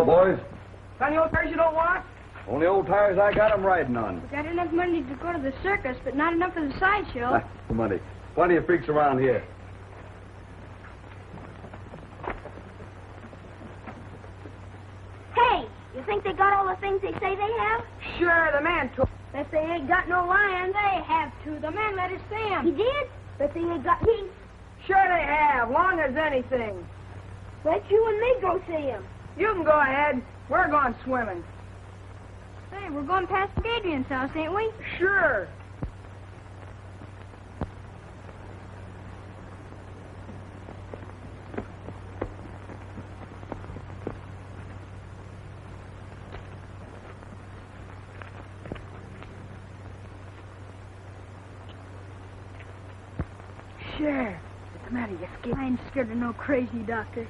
Hello, boys. Got any old tires you don't want? Only old tires I got 'em riding on. We got enough money to go to the circus, but not enough for the sideshow. Money. Plenty of freaks around here. Hey, you think they got all the things they say they have? Sure, the man took. Bet they ain't got no lions. They have to. The man let us see 'em. He did? Bet they ain't got me. Sure they have, long as anything. Bet you and me go see him. You can go ahead. We're going swimming. Hey, we're going past Adrian's house, ain't we? Sure. Sure. What's the matter? You scared? I ain't scared of no crazy doctor.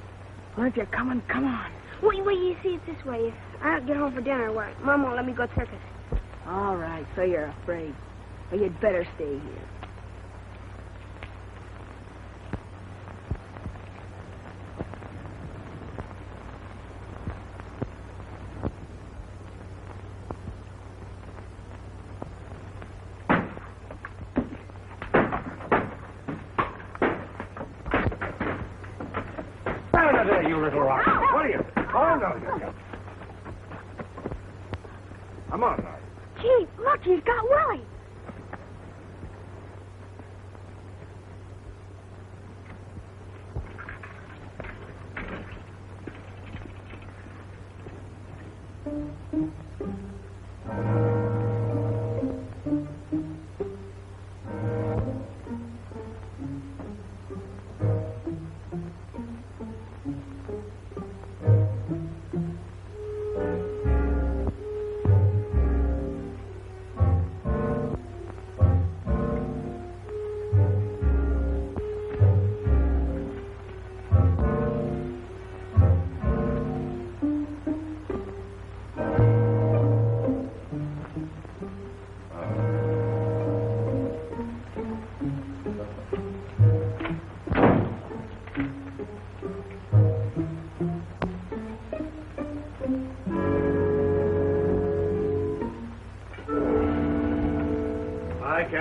Well, if you're coming, come on. Wait, you see it this way. If I don't get home for dinner, why, Mom won't let me go to circus. All right, so you're afraid. Well, you'd better stay here. There, you little rock. What are you? Oh, no, you. Come on now. Gee, look, he's got Willie.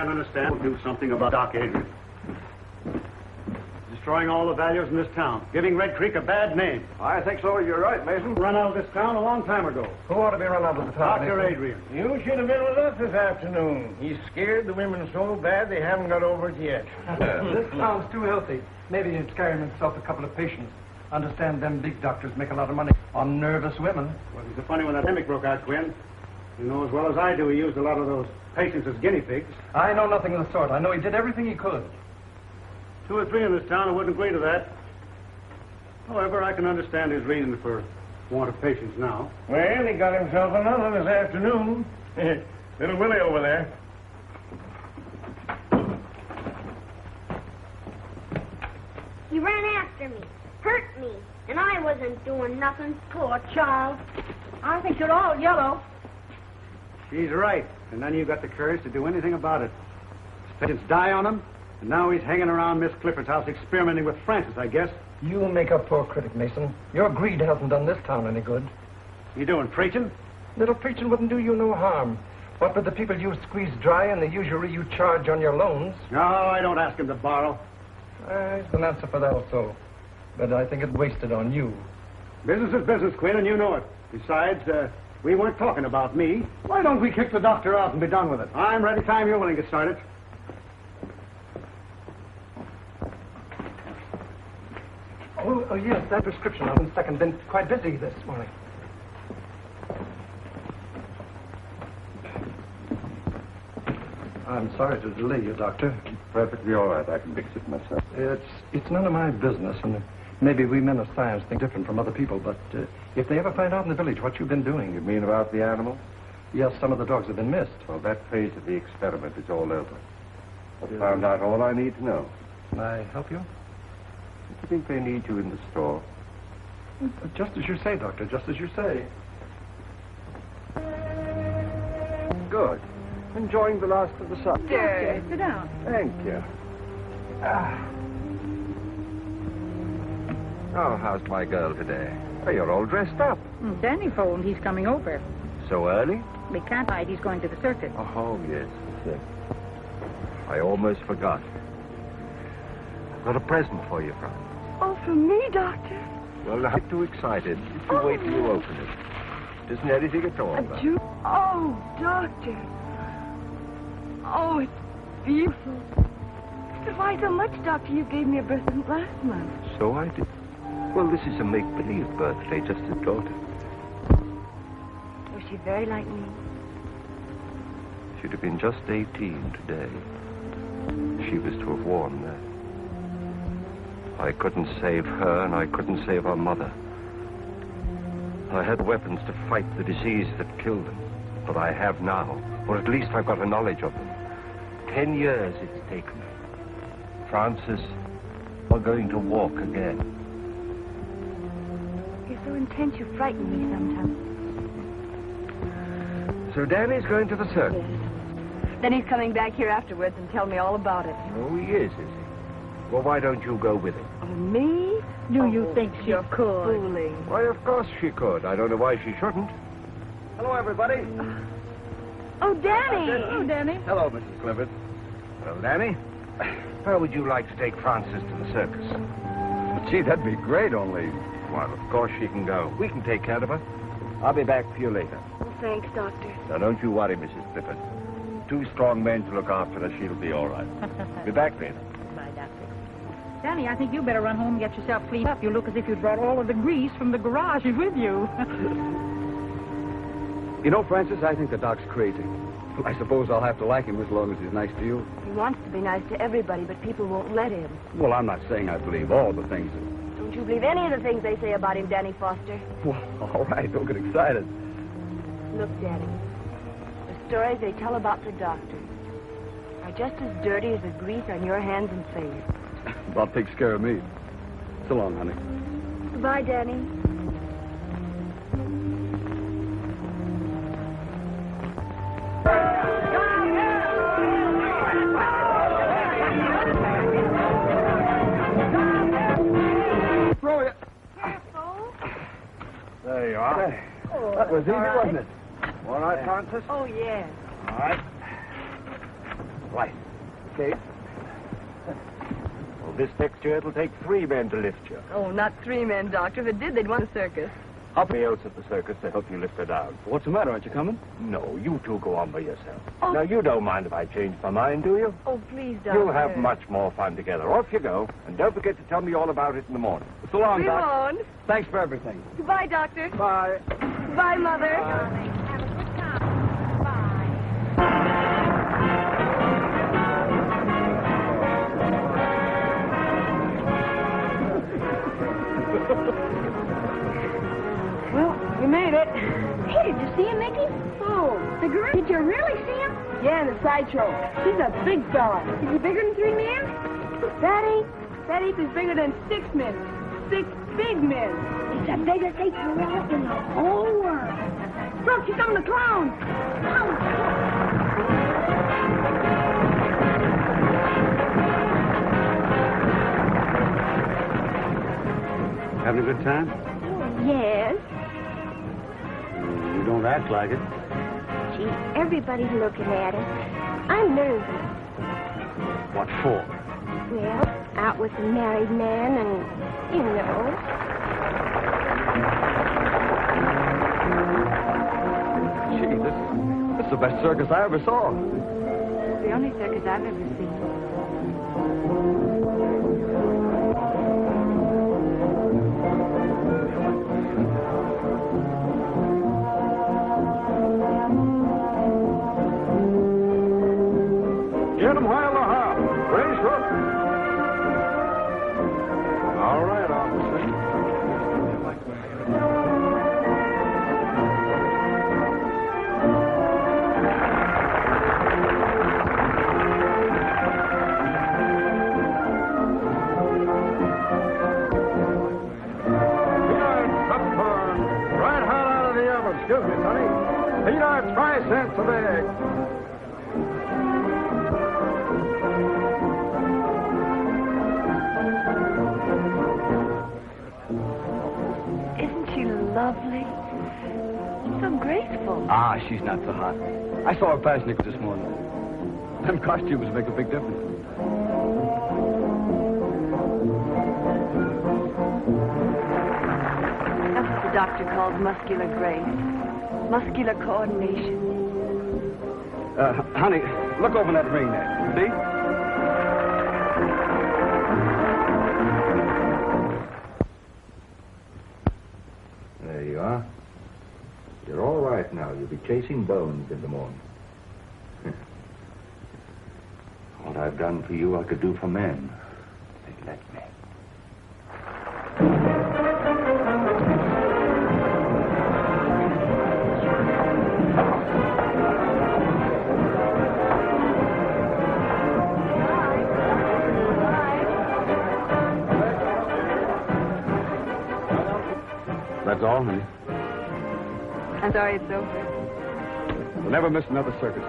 Understand, we'll do something about Doc Adrian. Destroying all the values in this town, giving Red Creek a bad name. I think so. You're right, Mason. Run out of this town a long time ago. Who ought to be run out of the town? Dr. Adrian. You should have been with us this afternoon. He's scared the women so bad they haven't got over it yet. This town's too healthy. Maybe he's carrying himself a couple of patients. Understand them big doctors make a lot of money on nervous women. Well, it was funny when that epidemic broke out, Quinn. You know as well as I do he used a lot of those patients as guinea pigs. I know nothing of the sort. I know he did everything he could. 2 or 3 in this town who wouldn't agree to that. However, I can understand his reason for want of patients now. Well, he got himself another this afternoon. Little Willie over there. He ran after me, hurt me, and I wasn't doing nothing. Poor child. I think you're all yellow. She's right. And then you got the courage to do anything about it. His patients die on him, and now he's hanging around Miss Clifford's house experimenting with Francis, I guess. You make a poor critic, Mason. Your greed hasn't done this town any good. You doing preaching? Little preaching wouldn't do you no harm. What with the people you squeeze dry and the usury you charge on your loans? No, I don't ask him to borrow. There's an answer for that also. But I think it's wasted on you. Business is business, Quinn, and you know it. Besides, we weren't talking about me. Why don't we kick the doctor out and be done with it? I'm ready time you're willing to get started. Oh, yes, that prescription on the second. Been quite busy this morning. I'm sorry to delay you, Doctor. Perfectly all right. I can fix it myself. It's none of my business, and maybe we men of science think different from other people, but if they ever find out in the village what you've been doing... You mean about the animal? Yes, some of the dogs have been missed. Well, that phase of the experiment is all over. I've found out all I need to know. Can I help you? Do you think they need you in the store? Just as you say, Doctor, just as you say. Good. Enjoying the last of the sun. Doctor, sit down. Thank you. Oh, how's my girl today? Oh, you're all dressed up. Danny phoned. He's coming over. So early? We can't hide. He's going to the circus. Oh, yes, that's it. I almost forgot. I've got a present for you, Frank. Oh, for me, Doctor? Well, I'm too excited. If you wait till you open it. Isn't anything at all, though. Oh, Doctor. Oh, it's beautiful. Why so much, Doctor? You gave me a birthday last month. So I did. Well, this is a make-believe birthday, just a daughter. Was she very like me? She'd have been just 18 today. She was to have worn that. I couldn't save her, and I couldn't save her mother. I had weapons to fight the disease that killed them. But I have now, or at least I've got a knowledge of them. 10 years it's taken. Francis, we're going to walk again. You're so intense you frighten me sometimes. So Danny's going to the circus. Yes. Then he's coming back here afterwards and tell me all about it. Oh, he is he? Well, why don't you go with him? Oh, me? Do you think she could? Fooling. Why, of course she could. I don't know why she shouldn't. Hello, everybody. Oh, Danny! Oh, Danny. Hello, Mrs. Clifford. Well, Danny, how would you like to take Frances to the circus? Gee, that'd be great, only... Well, of course she can go. We can take care of her. I'll be back for you later. Oh, thanks, Doctor. Now, don't you worry, Mrs. Clifford. 2 strong men to look after her. She'll be all right. Be back later. Bye, Doctor. Danny, I think you better run home and get yourself cleaned up. You look as if you'd brought all of the grease from the garage with you. You know, Francis, I think the doc's crazy. I suppose I'll have to like him as long as he's nice to you. He wants to be nice to everybody, but people won't let him. Well, I'm not saying I believe all the things that... Don't you believe any of the things they say about him, Danny Foster? Well, all right, don't get excited. Look, Danny, the stories they tell about the doctor are just as dirty as the grease on your hands and face. About takes care of me. So long, honey. Goodbye, Danny. There you are. Oh, That was easy, wasn't it? All right, Francis? Oh, yes. All right. Right. Okay. Well, this next year it'll take 3 men to lift you. Oh, not 3 men, Doctor. If it did, they'd want a circus. I'll be else at the circus to help you lift her down. What's the matter? Aren't you coming? No, you 2 go on by yourself. Oh. Now, you don't mind if I change my mind, do you? Oh, please, Doctor. You'll have much more fun together. Off you go. And don't forget to tell me all about it in the morning. So long, We Doc. won't. Thanks for everything. Goodbye, Doctor. Bye. Goodbye, Mother. Have a good time. Bye. Well, we made it. Hey, did you see him, Mickey? Oh, The gorilla? Did you really see him? yeah, the sideshow. He's a big fella. Is he bigger than 3 men? Daddy, that ape is bigger than 6 men. 6 big men. It's the biggest ape gorilla in the whole world. Look, here come the clowns. Having a good time? Yes. You don't act like it. Gee, everybody's looking at us. I'm nervous. What for? Well, out with a married man and, you know. Gee, this is the best circus I ever saw. It's the only circus I've ever seen. Get him while they're hot. Race hook. All right, officer. Right hot out of the oven. Excuse me, Sonny. Peanuts, 5 cents a bag. lovely. So graceful. Ah, she's not so hot. I saw her pass Nichols this morning. Them costumes make a big difference. That's what the doctor calls muscular grace. Muscular coordination. Honey, look over that ring there. See? There you are. You're all right now. You'll be chasing bones in the morning. What I've done for you, I could do for men. They let me. That's all, honey. I'm sorry it's over. We'll never miss another circus.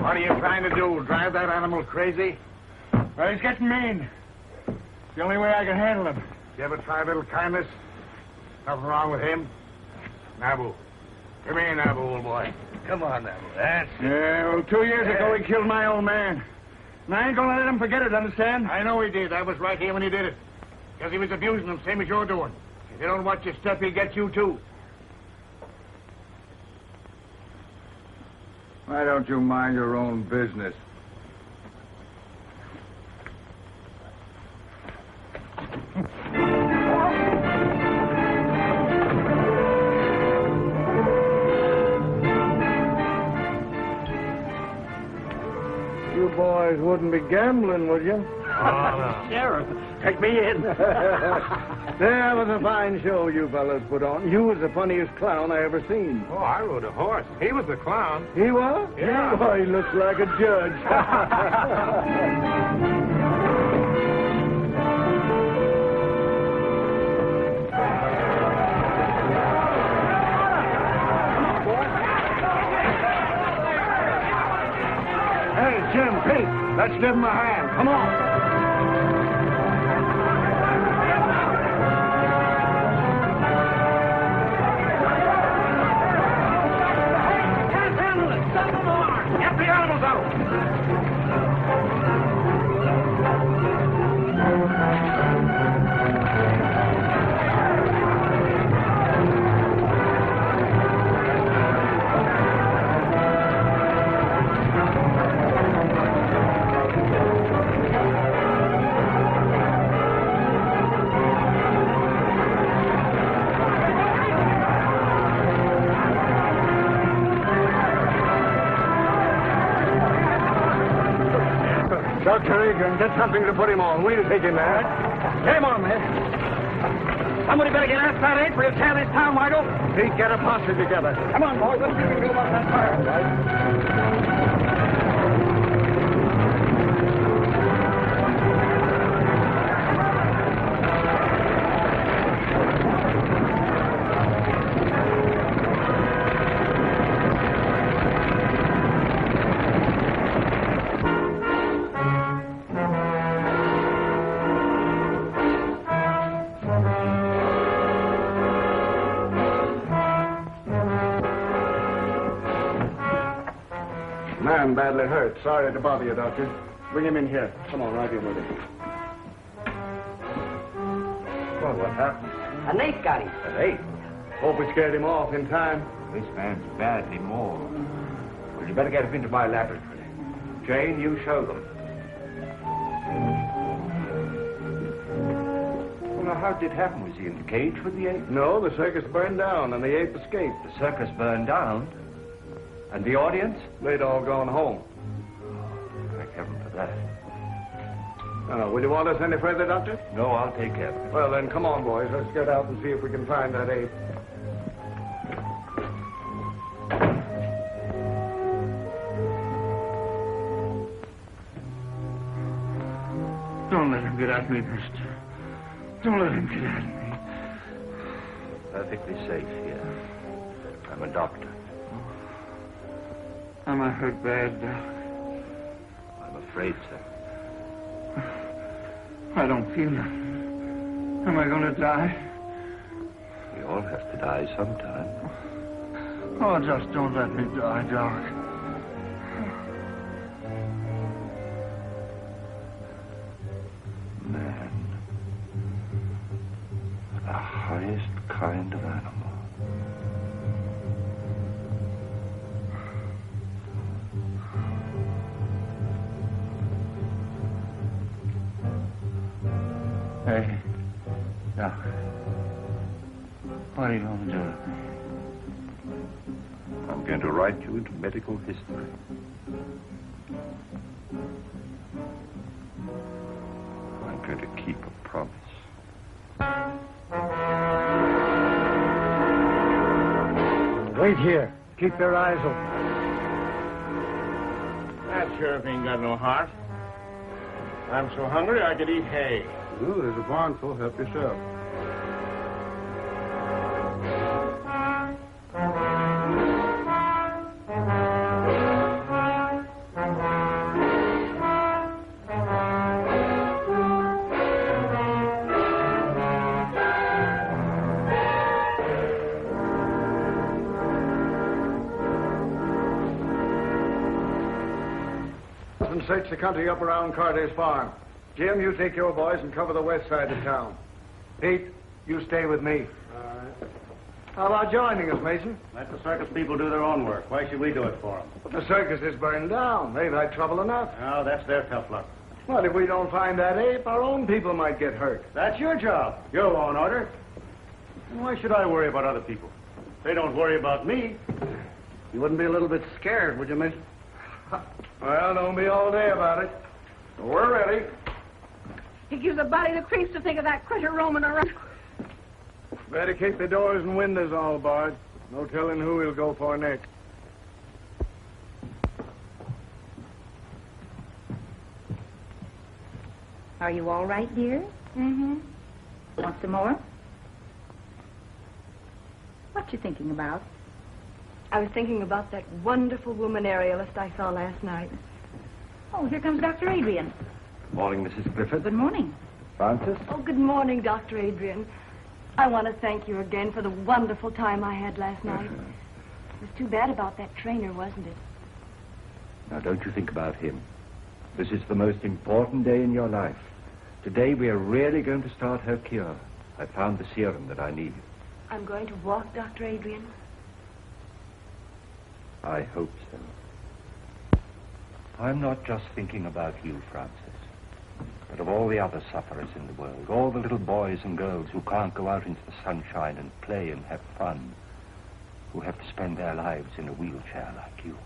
What are you trying to do? Drive that animal crazy? Well, he's getting mean. It's the only way I can handle him. You ever try a little kindness? Nothing wrong with him. Nabu. Come here, Nabu, old boy. Come on, Nabu. That's it. Yeah, well, 2 years ago he killed my old man. And I ain't gonna let him forget it, understand? I know he did. I was right here when he did it. Because he was abusing him, same as you're doing. If you don't watch your step, he'll get you, too. Why don't you mind your own business? You boys wouldn't be gambling, would you? Oh, no. Sheriff, take me in. That was a fine show you fellas put on. You was the funniest clown I ever seen. Oh, I rode a horse. He was the clown. He was? Yeah. Oh, he looks like a judge. Hey, Jim, Pete, let's give him a hand. Come on. Get the animals out! Dr. Egan, get something to put him on. We'll take him there. Get him on, man. Somebody better get outside that apron and tear this town wide open. Pete, get a posse together. Come on, boys. Let's see what we can do about that fire. Man badly hurt. Sorry to bother you, Doctor. Bring him in here. Come on, right here with him. Well, what happened? An ape got him. An ape? Hope we scared him off in time. This man's badly mauled. Well, you better get him into my laboratory. Jane, you show them. Now, how did it happen? Was he in the cage with the ape? No, the circus burned down and the ape escaped. The circus burned down? And the audience? They'd all gone home. Thank heaven for that. Will you want us any further, Doctor? No, I'll take care of it. Well, then, come on, boys. Let's get out and see if we can find that ape. Don't let him get at me, mister. Don't let him get at me. Perfectly safe here. I'm a doctor. Am I hurt bad, Doc? I'm afraid so. I don't feel it. Am I going to die? We all have to die sometime. Oh, just don't let me die, Doc. Man. The highest kind of animal. Hey, Doc. What are you going to do with me? I'm going to write you into medical history. I'm going to keep a promise. Wait here. Keep your eyes open. That sheriff ain't got no heart. I'm so hungry I could eat hay. Well, there's a barn full. Help yourself. Search the country up around Carter's farm. Jim, you take your boys and cover the west side of town. Pete, you stay with me. All right. How about joining us, Mason? Let the circus people do their own work. Why should we do it for them? But the circus is burned down. They've had trouble enough. Oh, that's their tough luck. Well, if we don't find that ape, our own people might get hurt. That's your job. Your law and order. And why should I worry about other people? They don't worry about me. You wouldn't be a little bit scared, would you, Mason? Well, don't be all day about it. We're ready. He gives a body the creeps to think of that critter roaming around. Better keep the doors and windows all barred. No telling who he'll go for next. Are you all right, dear? Mm-hmm. Want some more? What you thinking about? I was thinking about that wonderful woman aerialist I saw last night. Oh, here comes Dr. Adrian. Morning, Mrs. Clifford. Good morning. Francis? Oh, good morning, Dr. Adrian. I want to thank you again for the wonderful time I had last night. It was too bad about that trainer, wasn't it? Now, don't you think about him. This is the most important day in your life. Today, we are really going to start her cure. I found the serum that I need. I'm going to walk, Dr. Adrian. I hope so. I'm not just thinking about you, Francis, but of all the other sufferers in the world, all the little boys and girls who can't go out into the sunshine and play and have fun, who have to spend their lives in a wheelchair like you.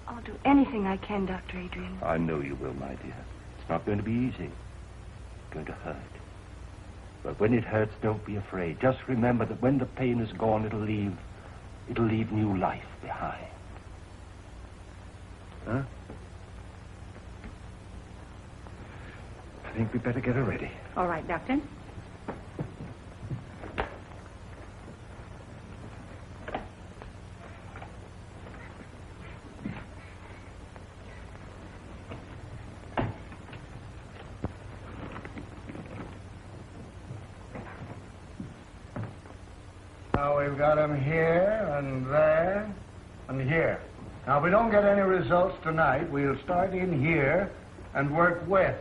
I'll do anything I can, Dr. Adrian. I know you will, my dear. It's not going to be easy. It's going to hurt. But when it hurts, don't be afraid. Just remember that when the pain is gone, it'll leave new life behind. Huh? I think we'd better get her ready. All right, Doctor. Now we've got him here and there and here. Now, if we don't get any results tonight, we'll start in here and work west.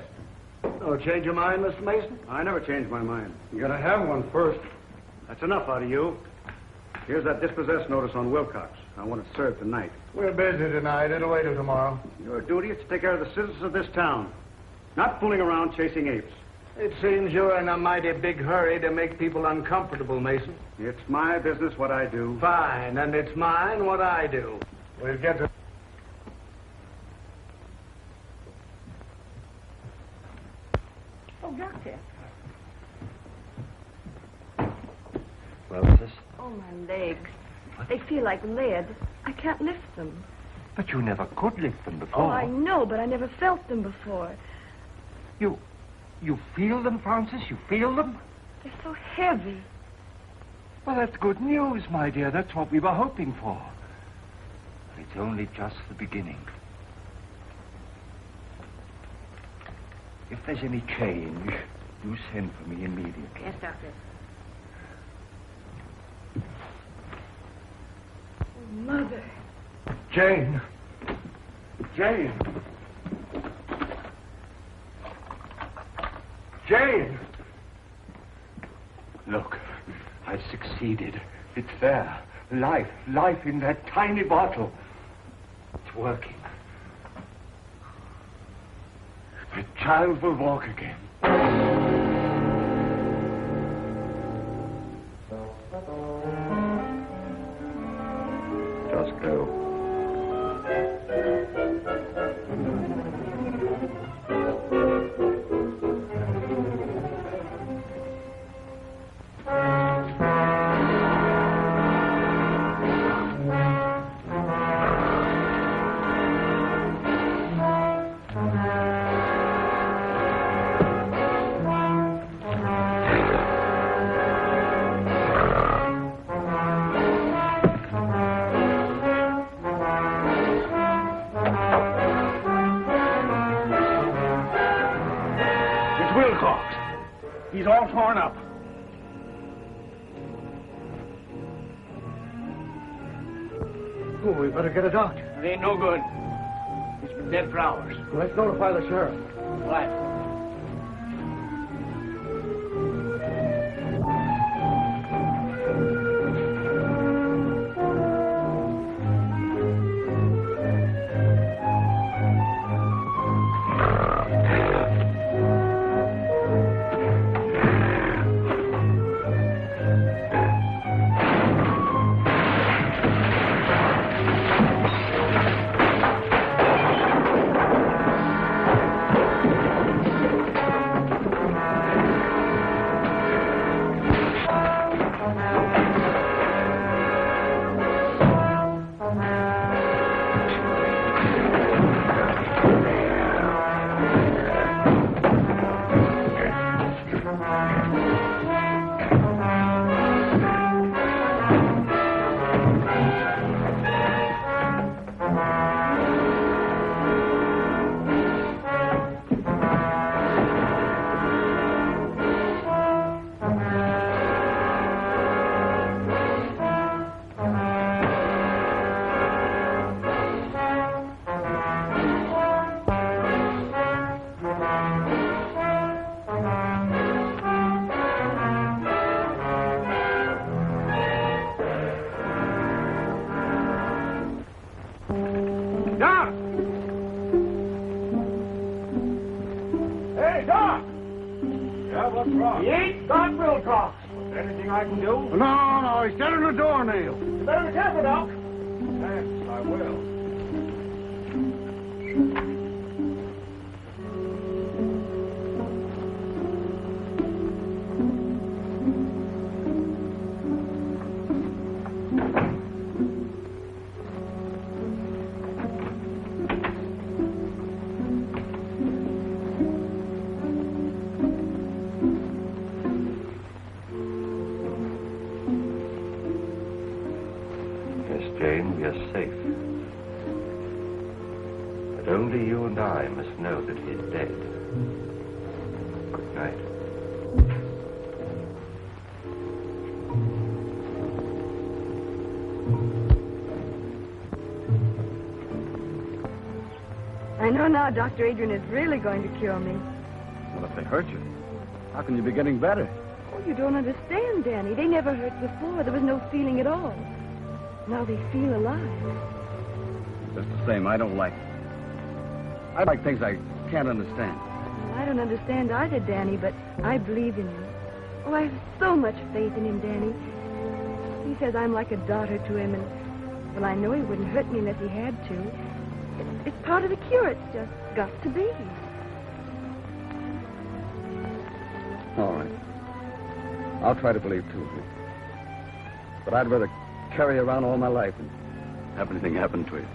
Oh, change your mind, Mr. Mason? I never change my mind. You gotta have one first. That's enough out of you. Here's that dispossessed notice on Wilcox. I want it served tonight. We're busy tonight. It'll wait till tomorrow. Your duty is to take care of the citizens of this town. Not fooling around chasing apes. It seems you're in a mighty big hurry to make people uncomfortable, Mason. It's my business what I do. Fine, and it's mine what I do. We'll get to... Oh, Doctor. Well, sis? Oh, my legs. They feel like lead. I can't lift them. But you never could lift them before. Oh, I know, but I never felt them before. You feel them, Francis? You feel them? They're so heavy. Well, that's good news, my dear. That's what we were hoping for. But it's only just the beginning. If there's any change, you send for me immediately. Yes, Doctor. Oh, Mother. Jane! Jane! Jane! Look, I succeeded. It's there. Life in that tiny bottle. It's working. The child will walk again. Just go. He's all torn up. Oh, we better get a doctor. It ain't no good. He's been dead for hours. Let's notify the sheriff. Right. He ain't got Bill Cox. Anything I can do? No, he's dead in the doornail. You better be careful, Doc. Yes, I will. Jane, we are safe. But only you and I must know that he's dead. Good night. I know now Dr. Adrian is really going to cure me. Well, if they hurt you, how can you be getting better? Oh, you don't understand, Danny. They never hurt before. There was no feeling at all. Now they feel alive. Just the same, I don't like it. I like things I can't understand. Well, I don't understand either, Danny, but I believe in him. Oh, I have so much faith in him, Danny. He says I'm like a daughter to him, and, well, I know he wouldn't hurt me unless he had to. It's part of the cure. It's just got to be. All right. I'll try to believe, too. But I'd rather carry you around all my life and have anything happen to you.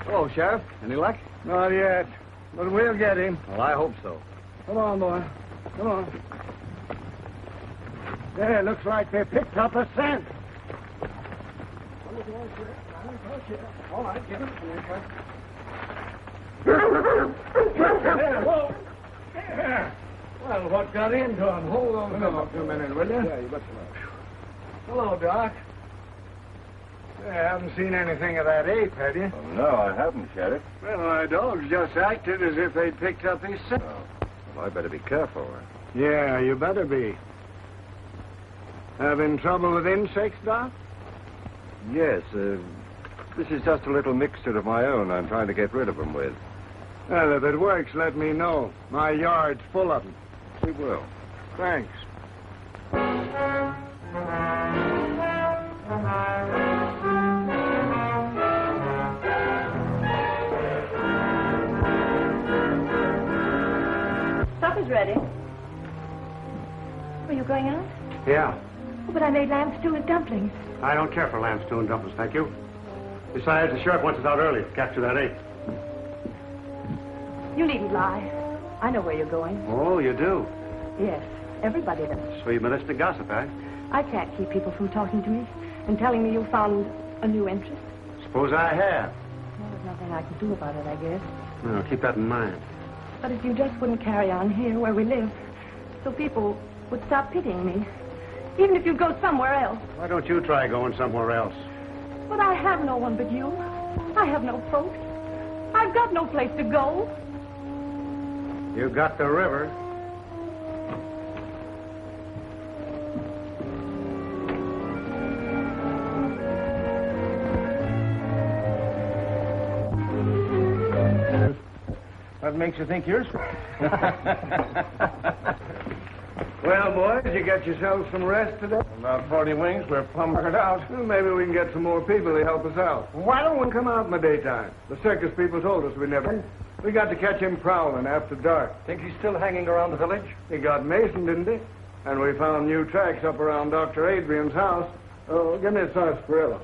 Hello, Sheriff. Any luck? Not yet, but we'll get him. Well, I hope so. Come on, boy. Come on. There, looks like they picked up a scent. All right, get him. There, whoa. There. Well, what got into him? Hold on a minute, will you? Yeah, you betcha. Hello, Doc. You haven't seen anything of that ape, have you? Oh, no, I haven't, Sheriff. Well, my dogs just acted as if they'd picked up his scent. Well, I better be careful. Yeah, you better be. Having trouble with insects, Doc? Yes, this is just a little mixture of my own I'm trying to get rid of them with. Well, if it works, let me know. My yard's full of them. We will. Thanks. Supper's ready. Are you going out? Yeah. Oh, but I made lamb stew and dumplings. I don't care for lamb stew and dumplings, thank you. Besides, the sheriff wants us out early to capture that ape. You needn't lie. I know where you're going. Oh, you do? Yes, everybody does. So you've been listening to gossip, eh? I can't keep people from talking to me and telling me you found a new interest. Suppose I have. Well, there's nothing I can do about it, I guess. Well, keep that in mind. But if you just wouldn't carry on here where we live, so people would stop pitying me. Even if you go somewhere else. Why don't you try going somewhere else? But I have no one but you. I have no folks. I've got no place to go. You got the river. What makes you think yours? Well, boys, you get yourselves some rest today? About 40 wings, we're plumb out. Well, maybe we can get some more people to help us out. Why don't we come out in the daytime? The circus people told us we never. We got to catch him prowling after dark. Think he's still hanging around the village? He got Mason, didn't he? And we found new tracks up around Dr. Adrian's house. Oh, give me a sarsaparilla.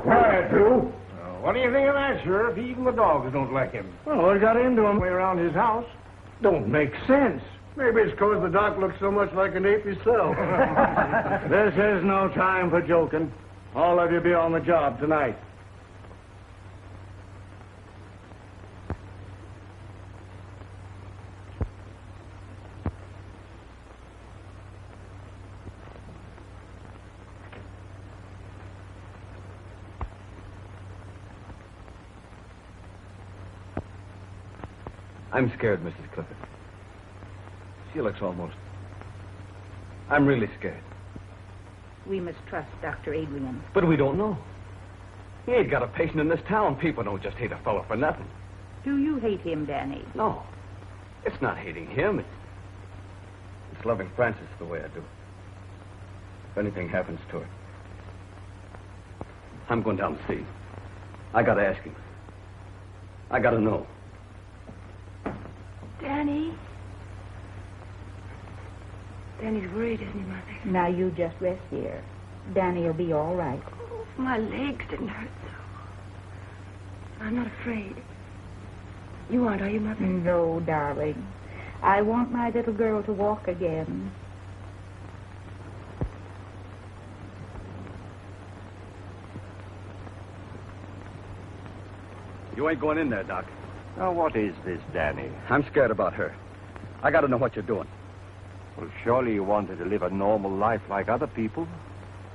Quiet, you. What do you think of that, Sheriff? Even the dogs don't like him. Well, what got into him way around his house? Don't make sense. Maybe it's because the doc looks so much like an ape himself. This is no time for joking. All of you be on the job tonight. I'm scared, Mrs. Clifford. She looks almost... I'm really scared. We must trust Dr. Adrian. But we don't know. He ain't got a patient in this town. People don't just hate a fellow for nothing. Do you hate him, Danny? No. It's not hating him. It's loving Frances the way I do. If anything happens to her, I'm going down to see him. I gotta ask him. I gotta know. Danny? Danny's worried, isn't he, Mother? Now you just rest here. Danny will be all right. Oh, if my legs didn't hurt so. I'm not afraid. You aren't, are you, Mother? No, darling. I want my little girl to walk again. You ain't going in there, Doc. Now, what is this, Danny? I'm scared about her. I got to know what you're doing. Well, surely you want her to live a normal life like other people.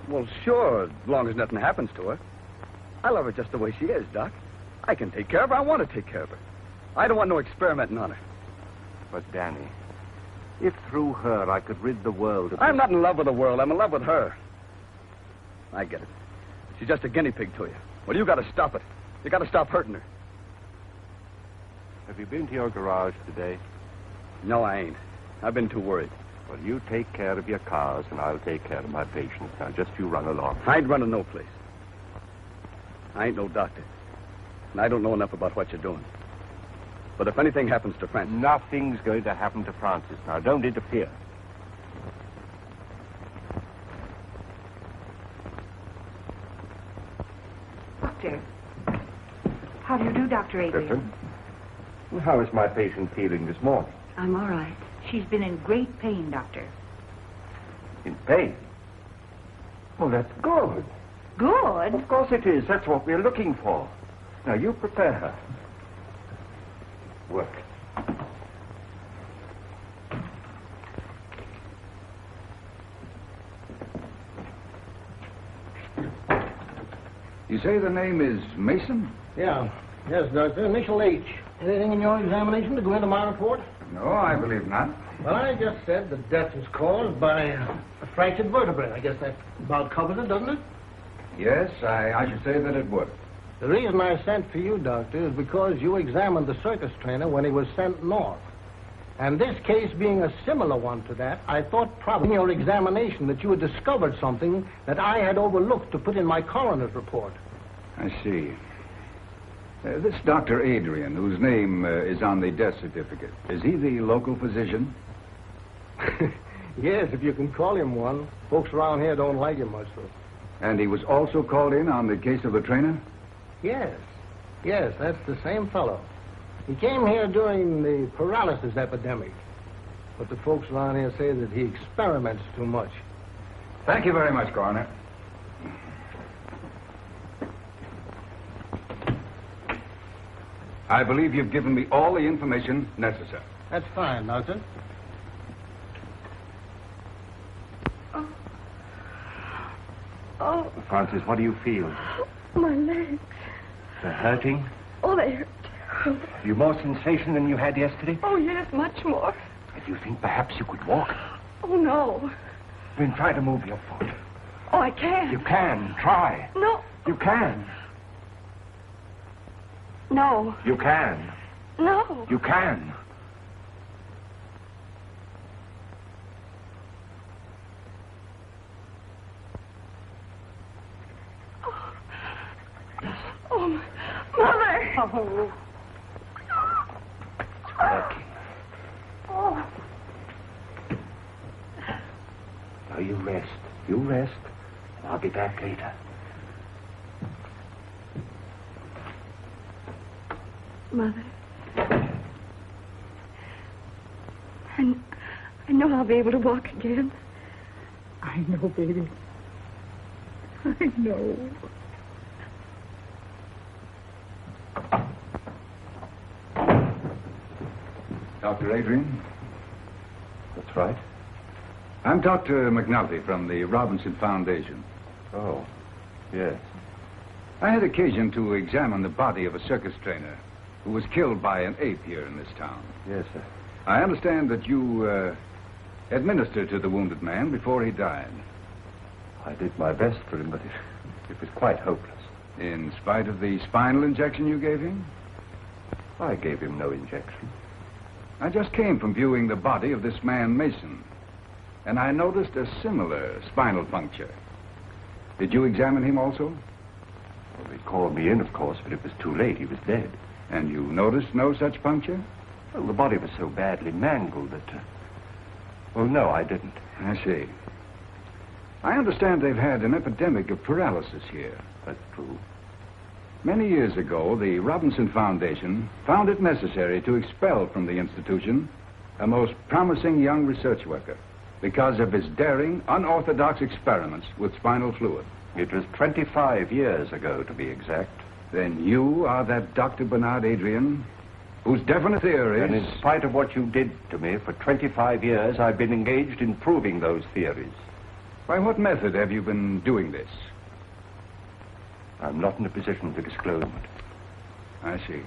Well, sure, as long as nothing happens to her. I love her just the way she is, Doc. I can take care of her. I want to take care of her. I don't want no experimenting on her. But, Danny, if through her I could rid the world of... I'm not in love with the world. I'm in love with her. I get it. She's just a guinea pig to you. Well, you got to stop it. You got to stop hurting her. Have you been to your garage today? No, I ain't. I've been too worried. Well, you take care of your cars, and I'll take care of my patients. Now, just you run along. I ain't running no place. I ain't no doctor. And I don't know enough about what you're doing. But if anything happens to Francis... Nothing's going to happen to Francis. Now, don't interfere. Doctor. How do you do, Dr. Adrian? Griffin, how is my patient feeling this morning? I'm all right. She's been in great pain, Doctor. In pain? Well, that's good. Good? Of course it is. That's what we're looking for. Now, you prepare her. Work. You say the name is Mason? Yeah. Yes, Doctor. Initial H. Anything in your examination to go into my report? No, I believe not. Well, I just said the death was caused by a fractured vertebrae. I guess that about covers it, doesn't it? Yes, I should say that it would. The reason I sent for you, Doctor, is because you examined the circus trainer when he was sent north. And this case being a similar one to that, I thought probably in your examination that you had discovered something that I had overlooked to put in my coroner's report. I see. This Dr. Adrian, whose name is on the death certificate, is he the local physician? Yes, if you can call him one. Folks around here don't like him much, though. And he was also called in on the case of the trainer? Yes. Yes, that's the same fellow. He came here during the paralysis epidemic. But the folks around here say that he experiments too much. Thank you very much, Coroner. I believe you've given me all the information necessary. That's fine, Doctor. Oh, Francis, what do you feel? my legs. They're hurting? Oh, they hurt terribly. Have you more sensation than you had yesterday? Oh, yes, much more. Do you think perhaps you could walk? Oh, no. Then try to move your foot. Oh, I can't. You can. Try. No. You can. No. You can. No. You can. Oh, Mother. Oh. Working. Oh. Now you rest. You rest. I'll be back later. Mother. I know I'll be able to walk again. I know, baby. I know. Dr. Adrian? That's right. I'm Dr. McNulty from the Robinson Foundation. Oh, yes. I had occasion to examine the body of a circus trainer who was killed by an ape here in this town. Yes, sir. I understand that you administered to the wounded man before he died. I did my best for him, but it was quite hopeless. In spite of the spinal injection you gave him? I gave him no injection. I just came from viewing the body of this man, Mason, and I noticed a similar spinal puncture. Did you examine him also? Well, they called me in, of course, but it was too late. He was dead. And you noticed no such puncture? Well, the body was so badly mangled that... Well, no, I didn't. I see. I understand they've had an epidemic of paralysis here. That's true. Many years ago, the Robinson Foundation found it necessary to expel from the institution a most promising young research worker, because of his daring, unorthodox experiments with spinal fluid. It was 25 years ago, to be exact. Then you are that Dr. Bernard Adrian, whose definite theories... And in spite of what you did to me, for 25 years, I've been engaged in proving those theories. By what method have you been doing this? I'm not in a position to disclose it. I see.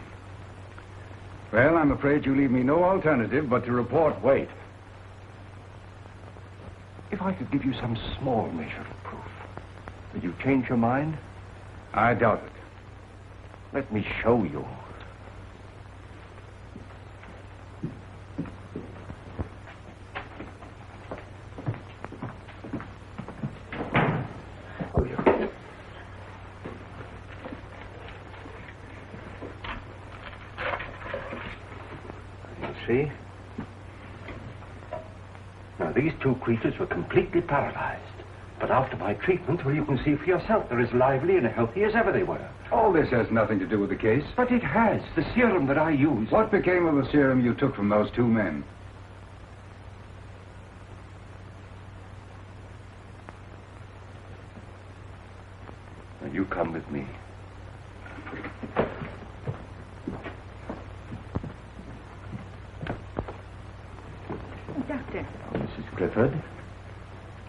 Well, I'm afraid you leave me no alternative but to report. Wait. If I could give you some small measure of proof, would you change your mind? I doubt it. Let me show you. See? Now, these two creatures were completely paralyzed. But after my treatment, well, you can see for yourself, they're as lively and healthy as ever they were. All this has nothing to do with the case. But it has. The serum that I used... What became of the serum you took from those two men? Now, you come with me. Doctor. Mrs. Clifford.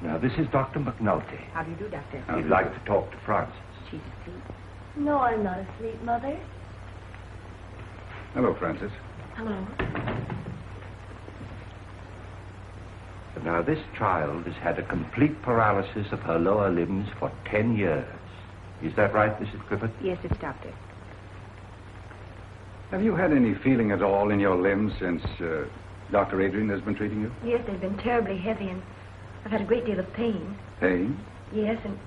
Now, this is Dr. McNulty. How do you do, Doctor? He'd like to talk to Frances. She's asleep. No, I'm not asleep, Mother. Hello, Frances. Hello. Now, this child has had a complete paralysis of her lower limbs for 10 years. Is that right, Mrs. Clifford? Yes, it's Doctor. Have you had any feeling at all in your limbs since Dr. Adrian has been treating you? Yes, they've been terribly heavy, and I've had a great deal of pain. Pain? Yes, and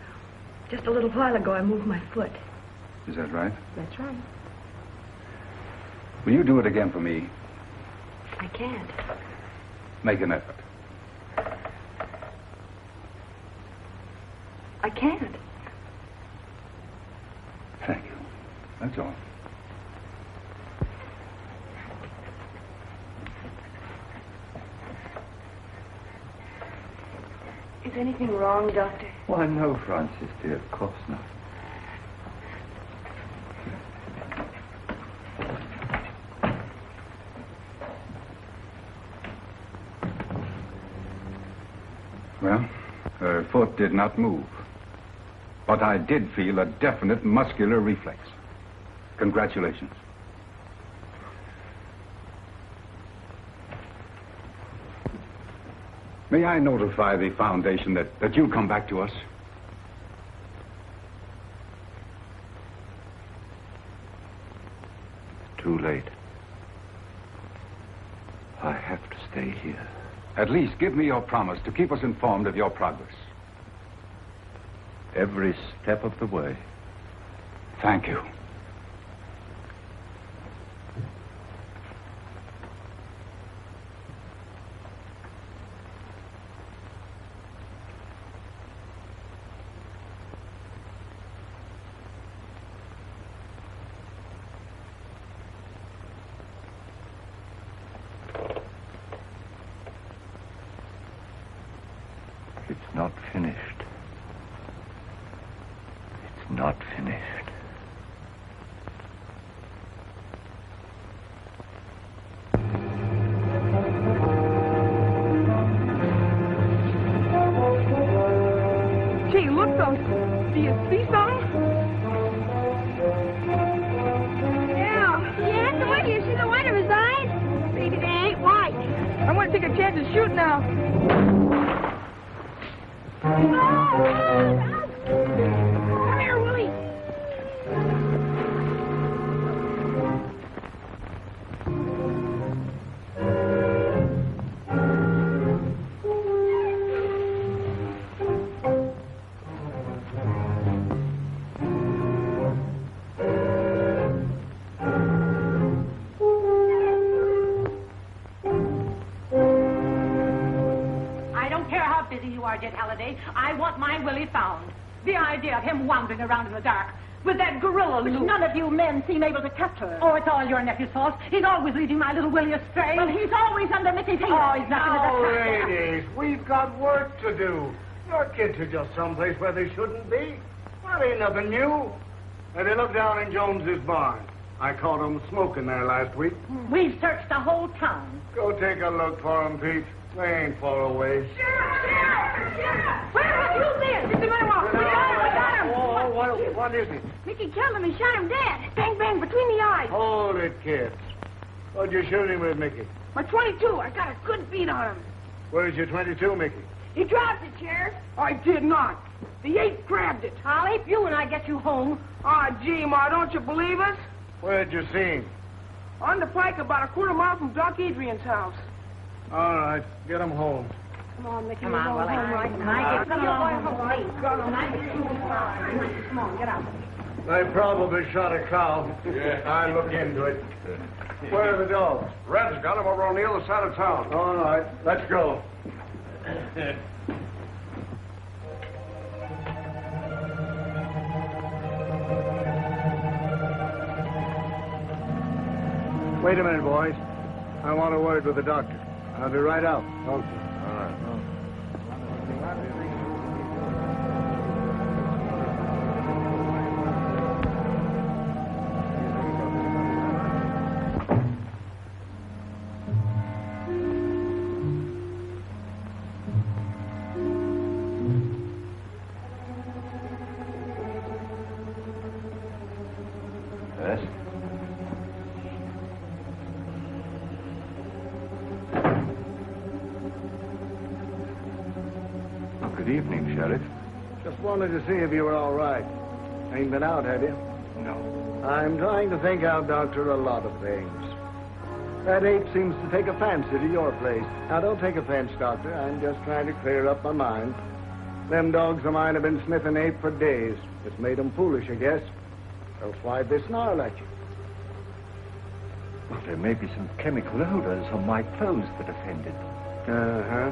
just a little while ago I moved my foot. Is that right? That's right. Will you do it again for me? I can't. Make an effort. I can't. Thank you. That's all. Is anything wrong, Doctor? Why, no, Frances, dear. Of course not. Well, her foot did not move. But I did feel a definite muscular reflex. Congratulations. May I notify the Foundation that you'll come back to us? Too late. I have to stay here. At least give me your promise to keep us informed of your progress. Every step of the way. Thank you. It's not finished. It's not finished. Gee, look, those. Do you see something? Yeah, the way you see the white of his eyes? Maybe they ain't white. I'm going to take a chance and shoot now. Come here, Willie. I don't care how busy you are, Jed Halliday. I want my Willie found. The idea of him wandering around in the dark. with that gorilla But loop. none of you men seem able to catch her. Oh, it's all your nephew's fault. He's always leading my little Willie astray. Well, he's always under Mickey's heel. Oh, he's not Now, going to ladies, we've got work to do. Your kids are just someplace where they shouldn't be. That ain't nothing new. They look down in Jones's barn. I caught them smoking there last week. We've searched the whole town. Go take a look for them, Pete. They ain't far away. Sheriff! Where have you been? Mr. Monroe, we got him! Oh, what is it? Mickey killed him and shot him dead. Bang, bang, between the eyes. Hold it, kids. What'd you shoot him with, Mickey? My 22. I got a good beat on him. Where's your 22, Mickey? He dropped it, Sheriff. I did not. The ape grabbed it. I'll ape you when I get you home. Ah, gee, Ma, don't you believe us? Where'd you see him? On the pike about a quarter mile from Doc Adrian's house. All right, get him home. Come on, Mickey. Come on, Willie. Come on, get out. They probably shot a cow. Yeah. I look into it. Where are the dogs? Red's got him over on the other side of town. All right, let's go. Wait a minute, boys. I want a word with the doctor. I'll be right out. Okay. All right. Yes? Good evening, Sheriff. Just wanted to see if you were all right. Ain't been out, have you? No. I'm trying to think out, Doctor, a lot of things. That ape seems to take a fancy to your place. Now, don't take offense, Doctor. I'm just trying to clear up my mind. Them dogs of mine have been sniffing ape for days. It's made them foolish, I guess. Else why'd they snarl at you? Well, there may be some chemical odors on my clothes that offended. Uh-huh.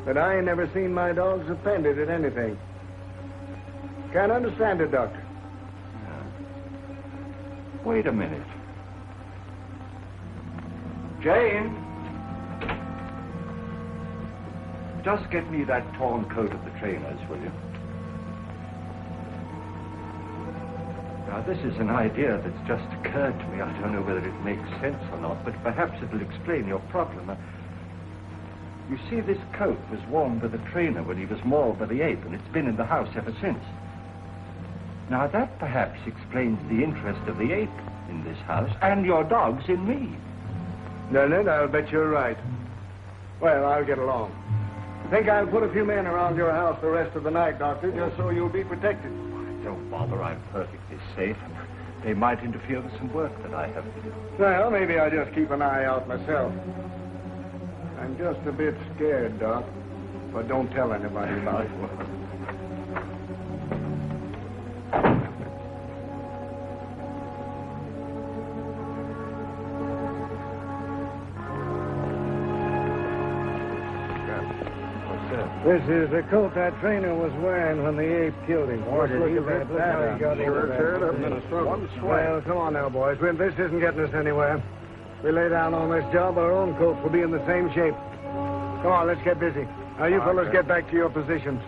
But I ain't never seen my dogs offended at anything. Can't understand it, Doctor. Wait a minute. Jane! Just get me that torn coat of the trainer's, will you? Now, this is an idea that's just occurred to me. I don't know whether it makes sense or not, but perhaps it'll explain your problem. You see, this coat was worn by the trainer when he was mauled by the ape, and it's been in the house ever since. Now, that perhaps explains the interest of the ape in this house, and your dogs in me. Leonard, I'll bet you're right. Well, I'll get along. Think I'll put a few men around your house the rest of the night, Doctor, just so you'll be protected. Don't bother, I'm perfectly safe, and they might interfere with some work that I have to do. Well, maybe I'll just keep an eye out myself. I'm just a bit scared, Doc. But don't tell anybody about it. This is the coat that trainer was wearing when the ape killed him. Boy, did he rip that up. Well, come on now, boys. This isn't getting us anywhere. We lay down on this job, our own coats will be in the same shape. Come on, let's get busy. Now, you fellas get back to your positions.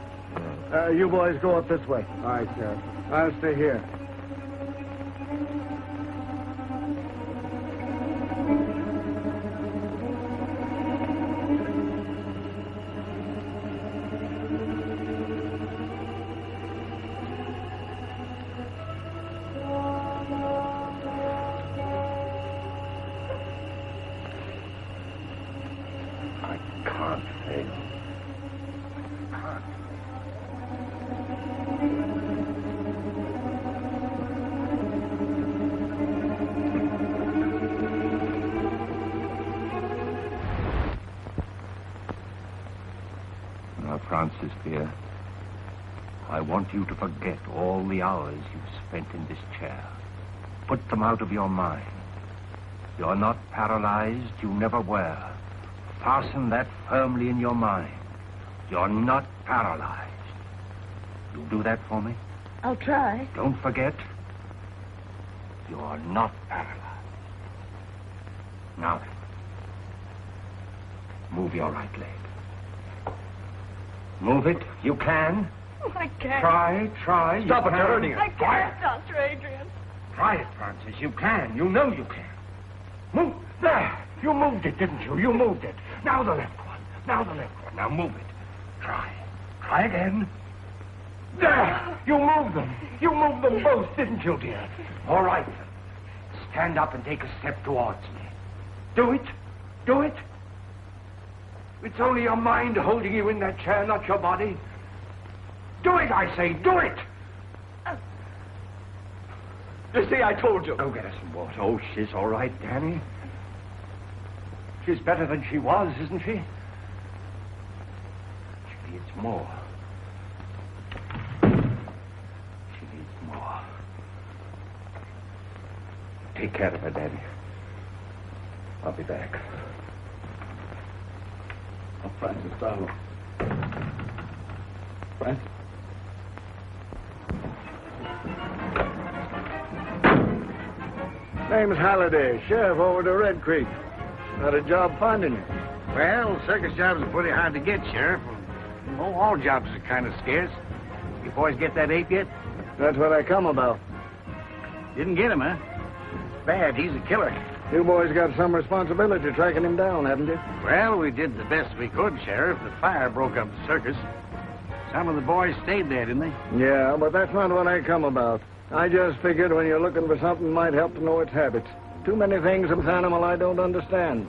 You boys go up this way. All right, Sheriff. I'll stay here. Francis, dear, I want you to forget all the hours you've spent in this chair. Put them out of your mind. You're not paralyzed, you never were. Fasten that firmly in your mind. You're not paralyzed. You'll do that for me? I'll try. Don't forget, you are not paralyzed. Now then, move your right leg. Move it. You can. Oh, I can't. Try. Stop it, you're hurting her. I can't, Dr. Adrian. Try it, Francis. You can. You know you can. Move. There. You moved it, didn't you? You moved it. Now the left one. Now move it. Try. Try again. There. You moved them. You moved them both, didn't you, dear? All right. Stand up and take a step towards me. Do it. Do it. It's only your mind holding you in that chair, not your body. Do it, I say. Do it. You see, I told you. Go get her some water. Oh, she's all right, Danny. She's better than she was, isn't she? She needs more. She needs more. Take care of her, Danny. I'll be back. Oh, Francis, darling. Francis? Name's Halliday, sheriff over to Red Creek. Had a job finding you. Well, circus jobs are pretty hard to get, Sheriff. Oh, all jobs are kind of scarce. You boys get that ape yet? That's what I come about. Didn't get him, huh? Bad, he's a killer. You boys got some responsibility tracking him down, haven't you? Well, we did the best we could, Sheriff. The fire broke up the circus. Some of the boys stayed there, didn't they? Yeah, but that's not what I come about. I just figured when you're looking for something might help to know its habits. Too many things of this animal I don't understand.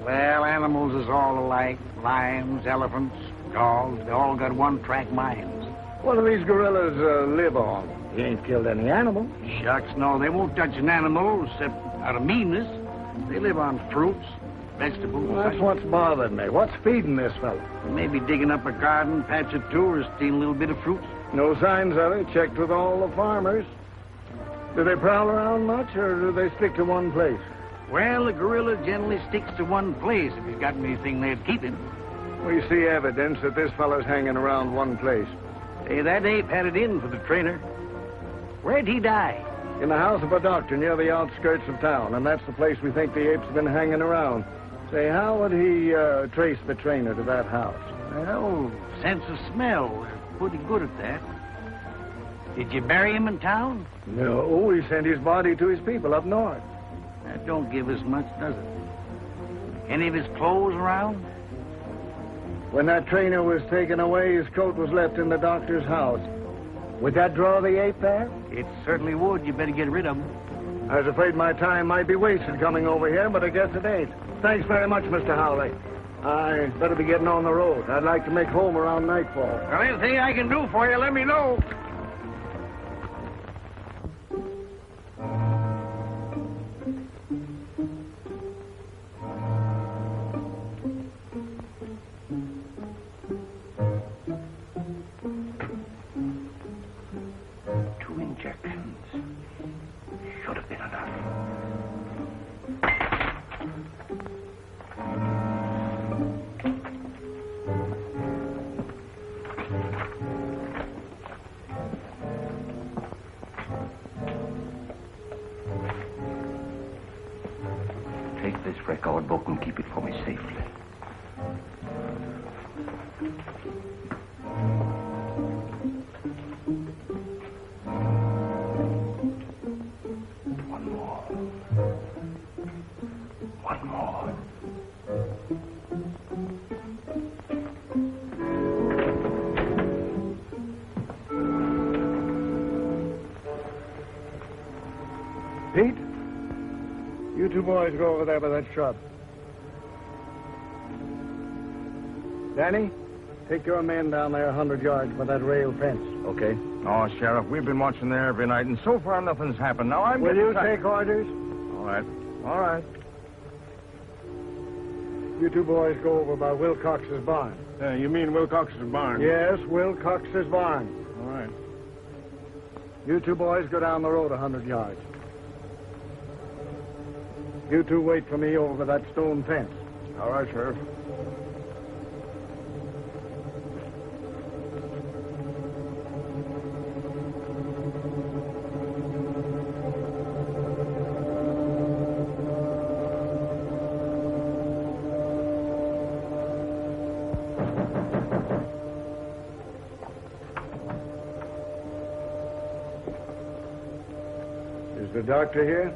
Well, animals is all alike. Lions, elephants, dogs, they all got one-track minds. What do these gorillas live on? You ain't killed any animal. Shucks, no, they won't touch an animal except out of meanness. They live on fruits, vegetables. Well, that's what's bothered me. What's feeding this fellow? Maybe digging up a garden patch or two or stealing a little bit of fruit. No signs of it. Checked with all the farmers. Do they prowl around much, or do they stick to one place? Well, the gorilla generally sticks to one place if he's got anything there to keep him. We see evidence that this fellow's hanging around one place. Hey, that ape had it in for the trainer. Where'd he die? In the house of a doctor near the outskirts of town, and that's the place we think the ape's been hanging around. Say, how would he trace the trainer to that house? Well, sense of smell. We're pretty good at that. Did you bury him in town? No, we sent his body to his people up north. That don't give us much, does it? Any of his clothes around? When that trainer was taken away, his coat was left in the doctor's house. Would that draw the ape there? It certainly would. You better get rid of him. I was afraid my time might be wasted coming over here, but I guess it ain't. Thanks very much, Mr. Howley. I better be getting on the road. I'd like to make home around nightfall. Well, anything I can do for you, let me know. Record book and keep it for me safely. One more. One more. Pete? You two boys go over there by that shrub. Danny, take your men down there 100 yards by that rail fence. Okay. Oh, Sheriff, we've been watching there every night, and so far nothing's happened. Now I'm Will you take orders? All right. All right. You two boys go over by Wilcox's barn. You mean Wilcox's barn? Yes, Wilcox's barn. All right. You two boys go down the road 100 yards. You two wait for me over that stone fence. All right, Sheriff. Is the doctor here?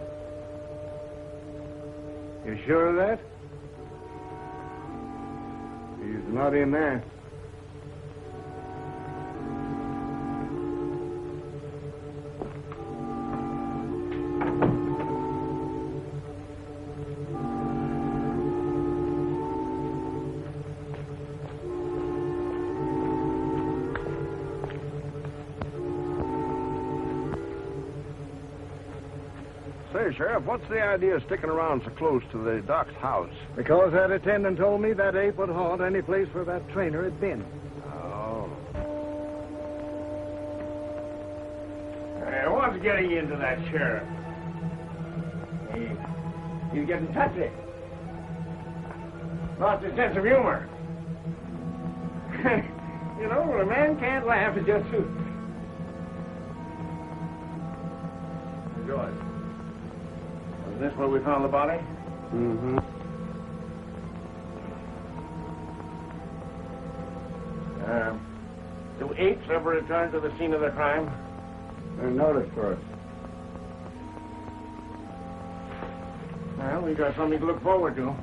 You sure of that? He's not in there. Say, Sheriff, what's the idea of sticking around so close to the doc's house? Because that attendant told me that ape would haunt any place where that trainer had been. Oh. Hey, what's getting you into that, Sheriff? He's getting touchy. Lost his sense of humor. You know, when a man can't laugh, it just suits. George, was this where we found the body? Mm-hmm. Do apes ever return to the scene of their crime? They're noticed for us. Well, we got something to look forward to.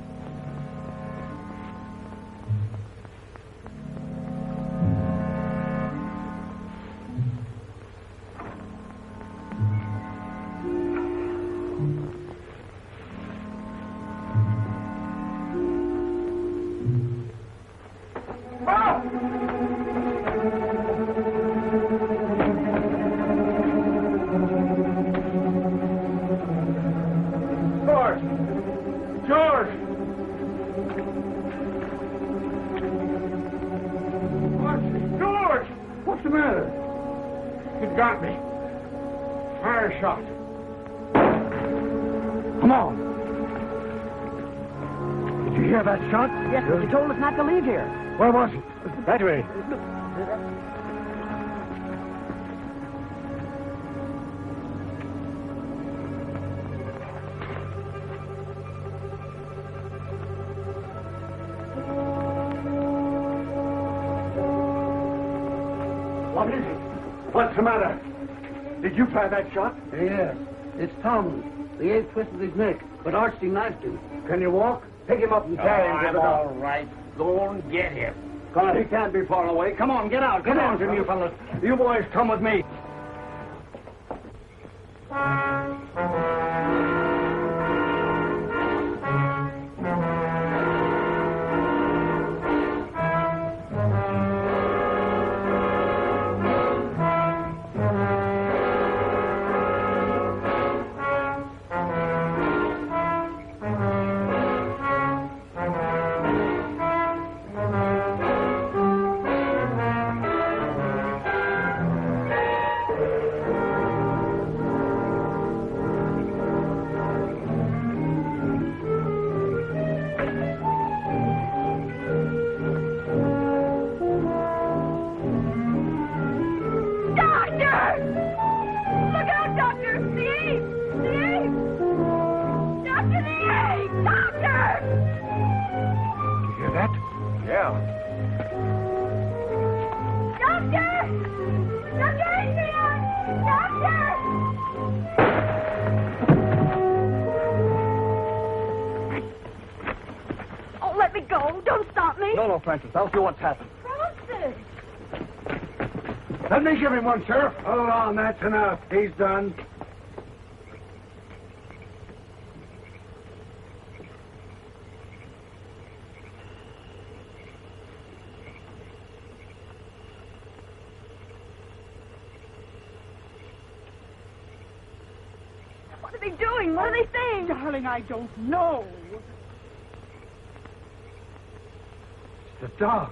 Yes, but you told us not to leave here. Where was he? That way. What is it? What's the matter? Did you fire that shot? Yes. It's Tom. The ape twisted his neck, but Archie knifed him. Can you walk? Pick him up and carry him to the all doctor. right. Go and get him. God, he can't be far away. Come on, get out. Come on, you fellas. You boys come with me. Francis, I'll see what's happened. Francis! Let me give him one, Sheriff. Hold on, that's enough. He's done. What are they doing? What are they saying? Darling, I don't know. The dog.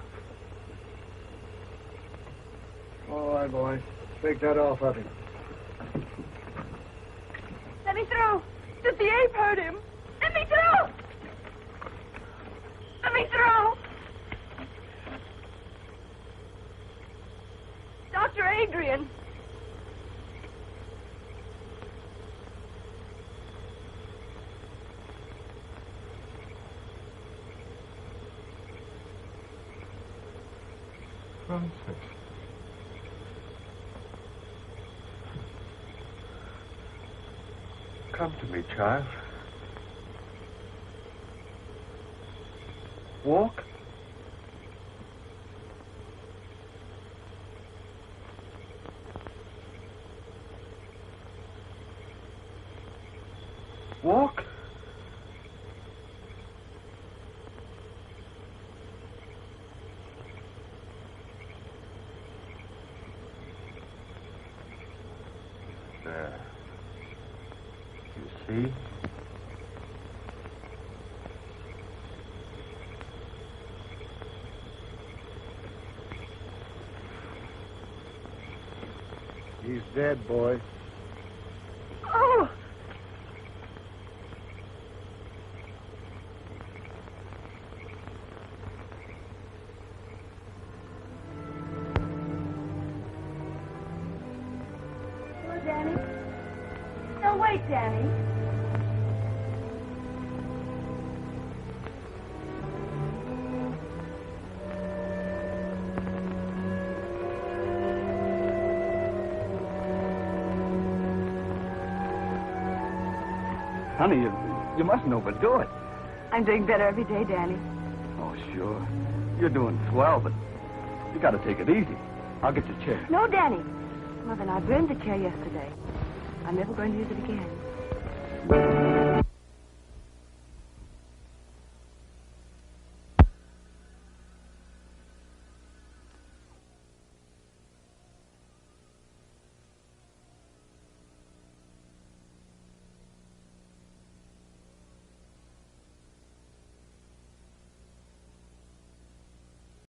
All right, boys. Take that off of him. Let me through. Did the ape hurt him? Let me through. Let me through. Dr. Adrian. Francis. Come to me, child. Walk. Walk. There. You see? He's dead, boy. Oh! Hello, Danny. No, wait, Danny. Honey, you mustn't overdo it. I'm doing better every day, Danny. Oh, sure. You're doing swell, but you gotta take it easy. I'll get your chair. No, Danny. Mother and I burned the chair yesterday. I'm never going to use it again.